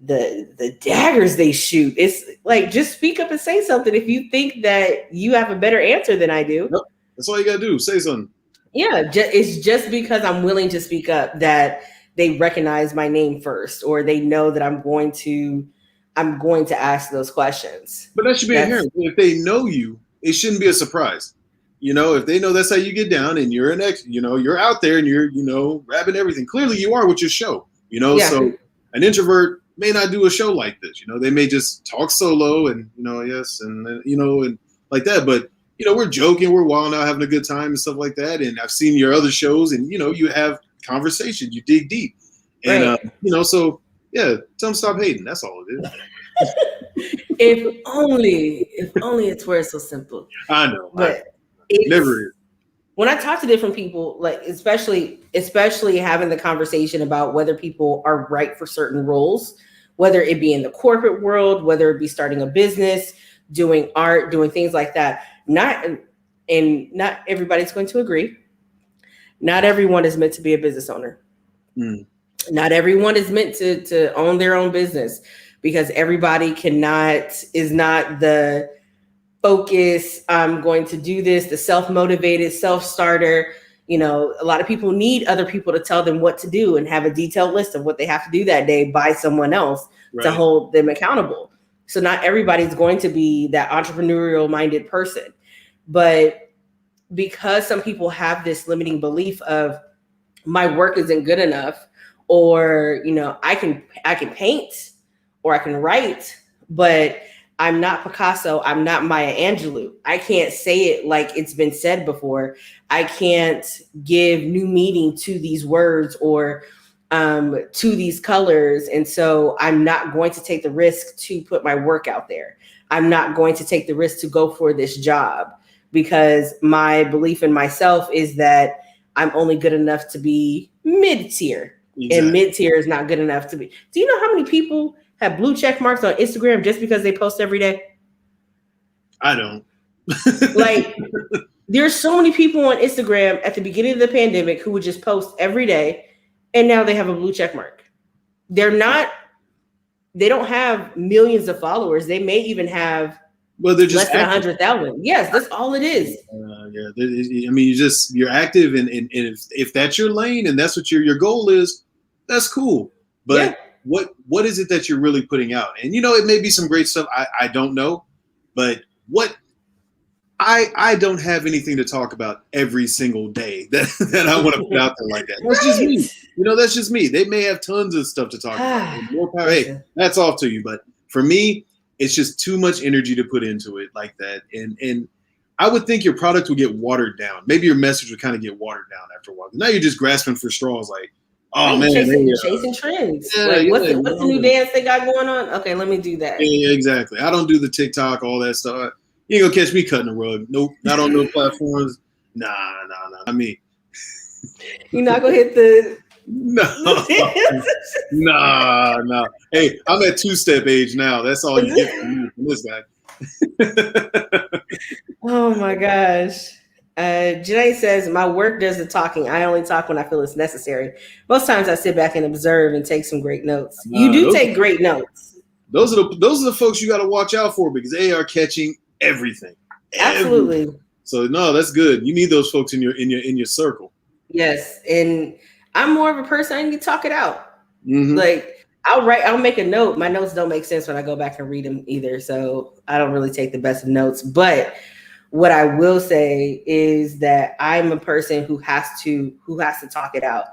the daggers they shoot, it's like, just speak up and say something if you think that you have a better answer than I do. Nope. That's all you gotta do. Say something. Yeah, it's just because I'm willing to speak up that they recognize my name first, or they know that I'm going to ask those questions. But that should be inherent. If they know you, it shouldn't be a surprise. If they know that's how you get down, and you're you're out there and you're grabbing everything. Clearly, you are with your show. So an introvert may not do a show like this. They may just talk solo and and like that. But we're joking, we're wilding out, having a good time and stuff like that. And I've seen your other shows, and you have conversation, you dig deep, and so yeah, tell them stop hating. That's all it is. If only it's where it's so simple. I know, but it never is. When I talk to different people, like especially having the conversation about whether people are right for certain roles, whether it be in the corporate world, whether it be starting a business, doing art, doing things like that. Not everybody's going to agree. Not everyone is meant to be a business owner. Not everyone is meant to own their own business, because everybody is not the focus. I'm going to do this, the self-motivated self-starter. A lot of people need other people to tell them what to do and have a detailed list of what they have to do that day by someone else to hold them accountable. So not everybody's going to be that entrepreneurial minded person. But because some people have this limiting belief of my work isn't good enough, or, I can paint or I can write, but I'm not Picasso. I'm not Maya Angelou. I can't say it like it's been said before. I can't give new meaning to these words or to these colors. And so I'm not going to take the risk to put my work out there. I'm not going to take the risk to go for this job, because my belief in myself is that I'm only good enough to be mid-tier. Exactly. And mid-tier is not good enough to be. Do you know how many people have blue check marks on Instagram just because they post every day? I don't. Like, there's so many people on Instagram at the beginning of the pandemic who would just post every day, and now they have a blue check mark. They don't have millions of followers. They may even have Well, they're just less than active. 100,000. Yes, that's all it is. Yeah. I mean, you're active, and if that's your lane and that's what your goal is, that's cool. But Yeah. what is it that you're really putting out? And it may be some great stuff. I don't know, but what I don't have anything to talk about every single day that I want to put out there like that. That's just me. That's just me. They may have tons of stuff to talk about. More power. Hey, that's off to you. But for me, it's just too much energy to put into it like that. And I would think your product would get watered down. Maybe your message would kind of get watered down after a while. Now you're just grasping for straws like, oh, man. Chasing trends. What's the new dance they got going on? Okay, let me do that. Yeah, exactly. I don't do the TikTok, all that stuff. You ain't gonna catch me cutting the rug. Nope, not on no platforms. Nah. I mean, you're not gonna hit the no. Hey, I'm at 2-step age now. That's all you get from this guy. Oh my gosh. Janae says, my work does the talking. I only talk when I feel it's necessary. Most times I sit back and observe and take some great notes. You do take great notes. Those are the folks you got to watch out for because they are catching everything. Absolutely. So no, that's good. You need those folks in your circle. Yes, and I'm more of a person I need to talk it out. Mm-hmm. Like I'll make a note. My notes don't make sense when I go back and read them either, so I don't really take the best of notes. But what I will say is that I'm a person who has to talk it out.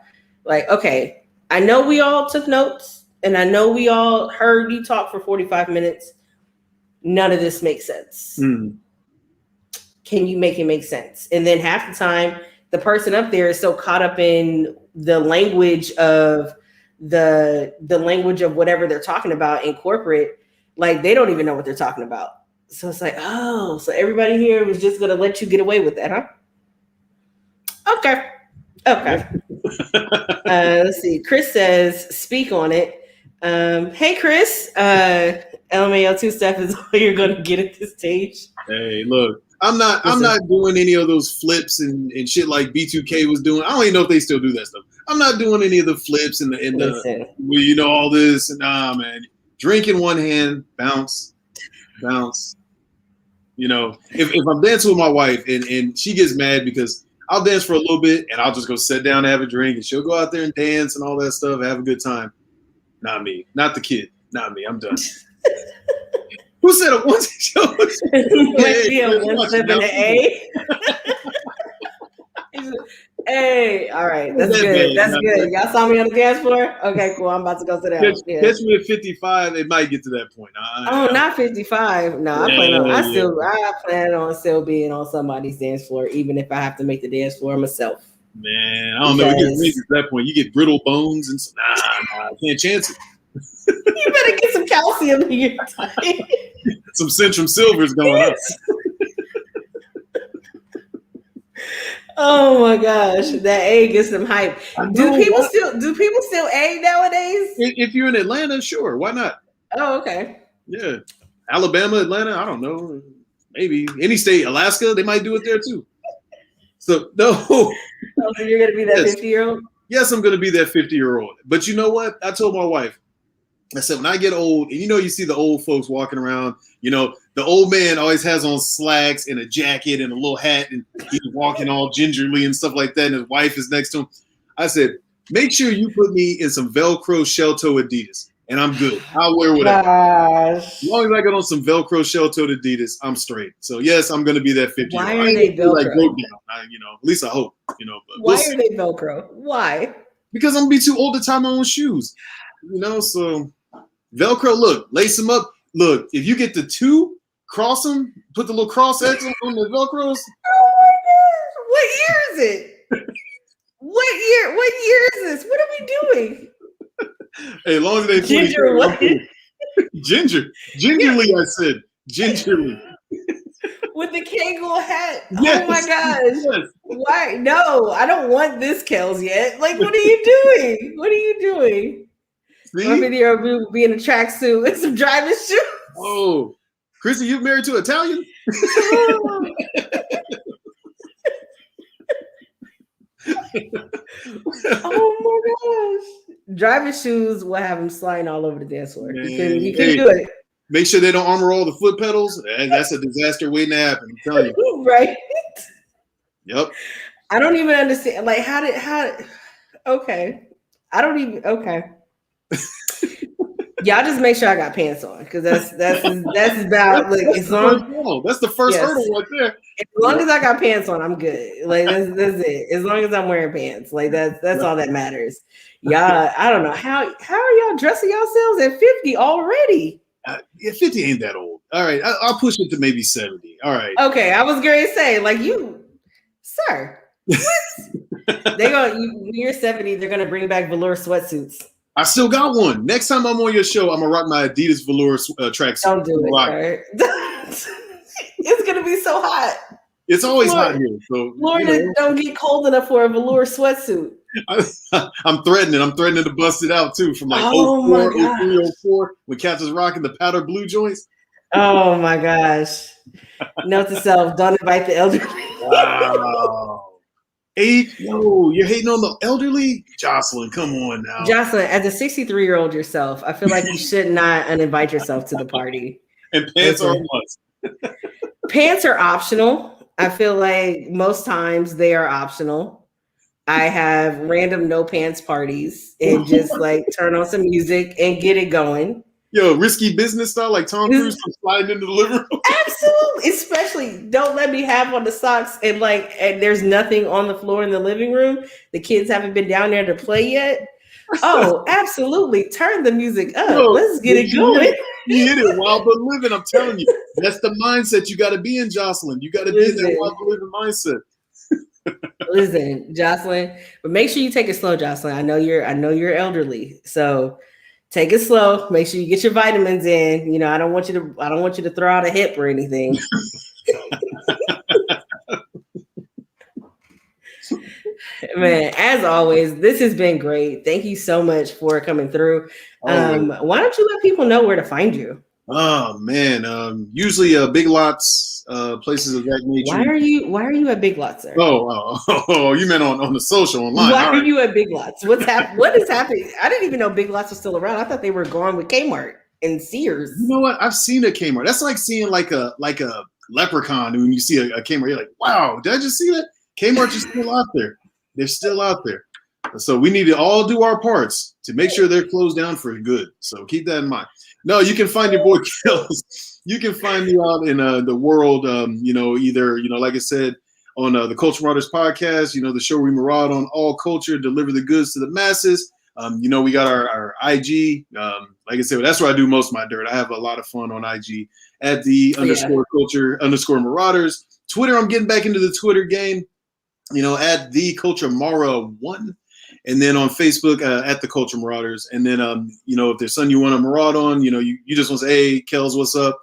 Like, okay, I know we all took notes, and I know we all heard you talk for 45 minutes. None of this makes sense. Mm. Can you make it make sense? And then half the time, the person up there is so caught up in the language of the language of whatever they're talking about in corporate, like they don't even know what they're talking about. So it's like, oh, so everybody here was just gonna let you get away with that, huh? Okay. Let's see. Chris says, speak on it. Hey, Chris. LMAO 2-step is all you're gonna get at this stage. Hey, look, I'm not doing any of those flips and shit like B2K was doing. I don't even know if they still do that stuff. I'm not doing any of the flips and the all this. Nah, man. Drink in one hand, bounce. If I'm dancing with my wife and she gets mad because I'll dance for a little bit and I'll just go sit down and have a drink and she'll go out there and dance and all that stuff, have a good time. Not me. Not the kid. Not me. I'm done. Who said a one show? Might be a 1 step and an A. Hey, all right. That's good. That's good. Y'all saw me on the dance floor? Okay, cool. I'm about to go sit down. Catch me at 55. It might get to that point. Not 55. No, I plan on still being on somebody's dance floor, even if I have to make the dance floor myself. Man, I don't know. It gets at that point. You get brittle bones and I can't chance it. You better get some calcium in your diet. Some Centrum Silver's going up. Oh my gosh, that egg gets some hype. Do people still egg nowadays? If you're in Atlanta, sure, why not? Oh, okay. Yeah, Alabama, Atlanta, I don't know, maybe any state, Alaska, they might do it there too. So no. So you're gonna be that 50-year-old? Yes, I'm gonna be that 50-year-old. But you know what? I told my wife. I said, when I get old, and you see the old folks walking around, the old man always has on slacks and a jacket and a little hat, and he's walking all gingerly and stuff like that, and his wife is next to him. I said, make sure you put me in some Velcro shell-toe Adidas, and I'm good. I'll wear whatever. Gosh. As long as I get on some Velcro shell-toe Adidas, I'm straight. So, yes, I'm going to be that 50-year-old. Why are they Velcro? At least I hope. But why are they Velcro? Why? Because I'm going to be too old to tie my own shoes. So Velcro, look, lace them up. Look, if you get the 2, cross them, put the little cross X on the Velcros. Oh my gosh. What year is it? What year is this? What are we doing? Hey, as long as they Ginger, what? Gingerly, I said. Gingerly. With the Kangol hat. Yes. Oh my gosh. Yes. Why? No, I don't want this, Kels, yet. Like, what are you doing? What are you doing? My video of you being a tracksuit and some driving shoes. Oh, Chrissy, you married to an Italian? Oh my gosh. Driving shoes will have him sliding all over the dance floor. He couldn't do it. Make sure they don't armor all the foot pedals. That's a disaster waiting to happen. I'm telling you. Right. Yep. I don't even understand. Like, okay. I don't even, okay. Y'all just make sure I got pants on, because that's about, like, that's the first hurdle right there. As long as I got pants on, I'm good. Like, that's it. As long as I'm wearing pants, like, that's all that matters. Y'all, I don't know how are y'all dressing yourselves at 50 already? 50 ain't that old. All right, I'll push it to maybe 70. All right. Okay, I was going to say, like, you, sir. When you're 70, they're gonna bring back velour sweatsuits. I still got one. Next time I'm on your show, I'm gonna rock my Adidas velour tracksuit. Don't do it, right? It's gonna be so hot. It's always hot here. So Florida don't get cold enough for a velour sweatsuit. I'm threatening. I'm threatening to bust it out too from like 04, 03, 04 when Cats was rocking the powder blue joints. Oh my gosh. Note to self, don't invite the elderly. Wow. You're hating on the elderly? Jocelyn, come on now. Jocelyn, as a 63-year-old yourself, I feel like you should not uninvite yourself to the party. And pants are a must. Pants are optional. I feel like most times they are optional. I have random no pants parties and just like turn on some music and get it going. Yo, risky business style, like Tom Cruise sliding into the living room. Absolutely. Especially don't let me have on the socks and there's nothing on the floor in the living room. The kids haven't been down there to play yet. Oh, absolutely. Turn the music up. Yo, let's get it going. You hit it, wild but living. I'm telling you. That's the mindset you got to be in, Jocelyn. You got to be in that wild but living mindset. Listen, Jocelyn, but make sure you take it slow, Jocelyn. I know you're elderly. So take it slow. Make sure you get your vitamins in. You know, I don't want you to throw out a hip or anything. Man, as always, this has been great. Thank you so much for coming through. Why don't you let people know where to find you? Oh man, usually Big Lots, places of that nature. Why are you at Big Lots, sir? Oh, you meant on the social online. Why are you at Big Lots? What is happening? I didn't even know Big Lots was still around. I thought they were gone with Kmart and Sears. You know what? I've seen a Kmart. That's like seeing like a leprechaun when you see a Kmart. You're like, wow, did I just see that? Kmart's are still out there. They're still out there. So we need to all do our parts to make sure they're closed down for good. So keep that in mind. No, you can find your boy Kels. You can find me out in the world, either, like I said, on the Culture Marauders podcast, the show we maraud on all culture, deliver the goods to the masses. We got our IG. Like I said, that's where I do most of my dirt. I have a lot of fun on IG at the _culture_marauders. Twitter, I'm getting back into the Twitter game, at the Culture Mara 1. And then on Facebook at the Culture Marauders. And then, if there's something you want to maraud on, you just want to say, hey, Kels, what's up?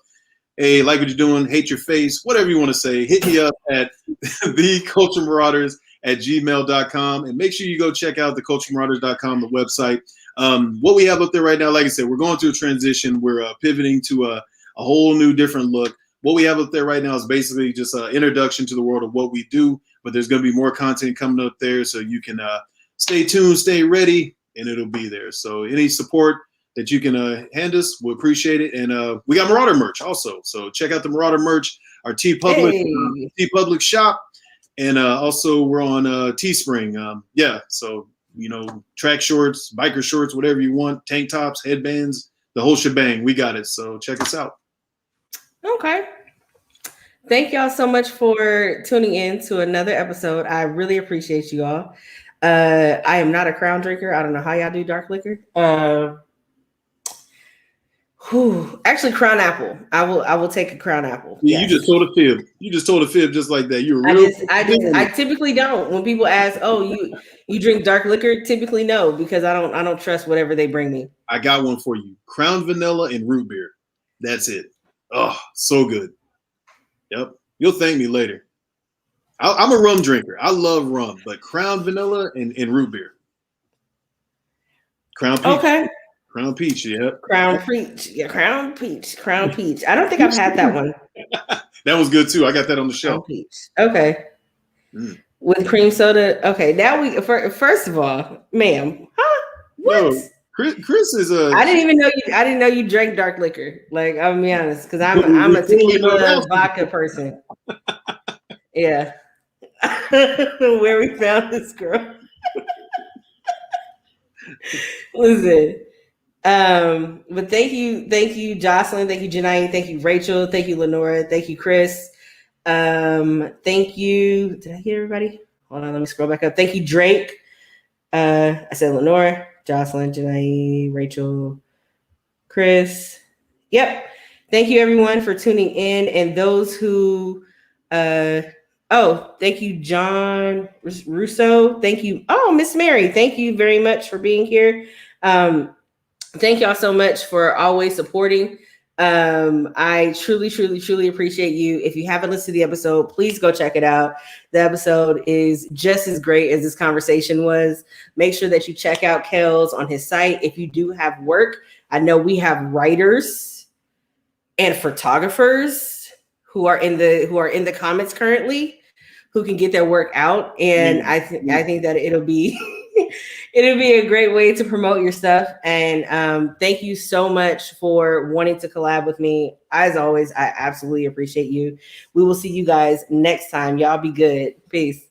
Hey, like what you're doing, hate your face, whatever you want to say, hit me up at theculturemarauders@gmail.com. And make sure you go check out theculturemarauders.com, the website. What we have up there right now, like I said, we're going through a transition. We're pivoting to a whole new different look. What we have up there right now is basically just an introduction to the world of what we do. But there's going to be more content coming up there, so you can stay tuned, stay ready, and it'll be there. So any support that you can hand us, we appreciate it. And we got Marauder merch also. So check out the Marauder merch, our TeePublic shop. And also we're on Teespring. So, track shorts, biker shorts, whatever you want, tank tops, headbands, the whole shebang. We got it. So check us out. Okay. Thank y'all so much for tuning in to another episode. I really appreciate you all. I am not a Crown drinker. I don't know how y'all do dark liquor. Actually, Crown Apple. I will take a Crown Apple. Yeah, yes. You just told a fib. You just told a fib just like that. You're real. I typically don't. When people ask, "Oh, you drink dark liquor?" Typically, no, because I don't trust whatever they bring me. I got one for you: Crown Vanilla and root beer. That's it. Oh, so good. Yep. You'll thank me later. I'm a rum drinker. I love rum, but Crown Vanilla and root beer. Crown Peach. Okay. Crown Peach, yep. Crown Peach. Yeah, Crown Peach. Crown Peach. I don't think I've had that one. That was good too. I got that on the show. Crown Peach. Okay. With cream soda. Okay. Now first of all, ma'am. Huh? What? No, Chris is a. I didn't even know you. I didn't know you drank dark liquor. Like, I'll be honest, because I'm We a fully know tequila that. vodka person. Yeah. Where we found this girl. Listen. But thank you, Jocelyn, thank you, Janai, thank you, Rachel, thank you, Lenora, thank you, Chris. Thank you. Did I hear everybody? Hold on, let me scroll back up. Thank you, Drake. I said Lenora, Jocelyn, Janai, Rachel, Chris. Yep. Thank you everyone for tuning in. And those who thank you, John Russo. Thank you. Oh, Miss Mary, thank you very much for being here. Thank y'all so much for always supporting. I truly, truly, truly appreciate you. If you haven't listened to the episode, please go check it out. The episode is just as great as this conversation was. Make sure that you check out Kel's on his site. If you do have work, I know we have writers and photographers who are in the comments currently who can get their work out. And I think that it'll be a great way to promote your stuff. And thank you so much for wanting to collab with me. As always, I absolutely appreciate you. We will see you guys next time. Y'all be good. Peace.